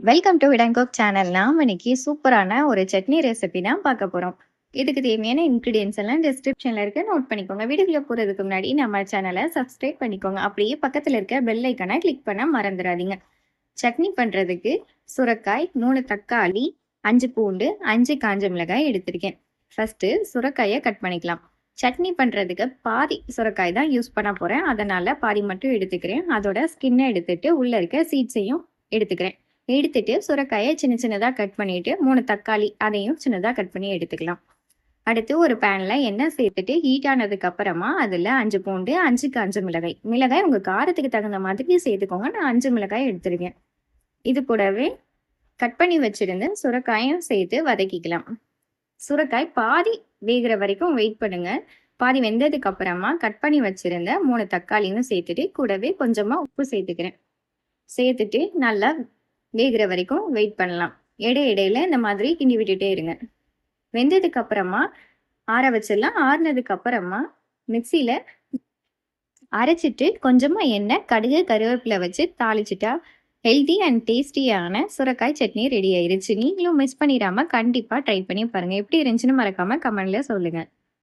Welcome to விடங்கோக் channel. நாம் இன்னைக்கு சூப்பரான ஒரு சட்னி ரெசிபி தான் பார்க்க போகிறோம். இதுக்கு தேவையான இன்க்ரீடியன்ஸ் எல்லாம் டிஸ்கிரிப்ஷனில் இருக்க நோட் பண்ணிக்கோங்க. வீடியோக்குள்ள போகிறதுக்கு முன்னாடி நம்ம சேனலை சப்ஸ்கிரைப் பண்ணிக்கோங்க. அப்படியே பக்கத்தில் இருக்க பெல் ஐக்கனை கிளிக் பண்ண மறந்துடாதீங்க. சட்னி பண்ணுறதுக்கு சுரைக்காய், 3 தக்காளி, 5 பூண்டு, 5 காஞ்ச மிளகாய் எடுத்திருக்கேன். ஃபஸ்ட்டு சுரைக்காயை கட் பண்ணிக்கலாம். சட்னி பண்ணுறதுக்கு பாதி சுரைக்காய் தான் யூஸ் பண்ண போகிறேன். அதனால் பாதி மட்டும் எடுத்துக்கிறேன். அதோட ஸ்கின்னை எடுத்துட்டு உள்ளே இருக்க சீட்ஸையும் எடுத்துக்கிறேன். எடுத்துட்டு சுரைக்காயை சின்ன சின்னதாக கட் பண்ணிட்டு 3 தக்காளி அதையும் சின்னதாக கட் பண்ணி எடுத்துக்கலாம். அடுத்து ஒரு பேனில் எண்ணெய் சேர்த்துட்டு ஹீட் ஆனதுக்கு அப்புறமா அதில் 5 பூண்டு, 5 காஞ்ச மிளகாய். மிளகாய் உங்கள் காரத்துக்கு தகுந்த மாதிரி சேர்த்துக்கோங்க. நான் 5 மிளகாய் எடுத்துருக்கேன். இது கூடவே கட் பண்ணி வச்சிருந்த சுரைக்காயும் சேர்த்து வதக்கிக்கலாம். சுரைக்காய் பாதி வேகிற வரைக்கும் வெயிட் பண்ணுங்க. பாதி வெந்ததுக்கு அப்புறமா கட் பண்ணி வச்சிருந்த 3 தக்காளியும் சேர்த்துட்டு கூடவே கொஞ்சமாக உப்பு சேர்த்துக்கிறேன். சேர்த்துட்டு நல்லா வேகிற வரைக்கும் வெயிட் பண்ணலாம். இடையில இந்த மாதிரி கிண்டி விட்டுட்டே இருங்க. வெந்ததுக்கு அப்புறமா ஆற வச்சிடலாம். ஆறுனதுக்கு அப்புறமா மிக்சியில அரைச்சிட்டு கொஞ்சமா எண்ணெய், கடுகு, கருவேப்பிலை வச்சு தாளிச்சிட்டா ஹெல்தி அண்ட் டேஸ்டியான சுரைக்காய் சட்னி ரெடி ஆயிருச்சு. நீங்களும் மிஸ் பண்ணிடாம கண்டிப்பா ட்ரை பண்ணி பாருங்க. எப்படி இருந்துச்சுன்னு மறக்காம கமெண்ட்ல சொல்லுங்க.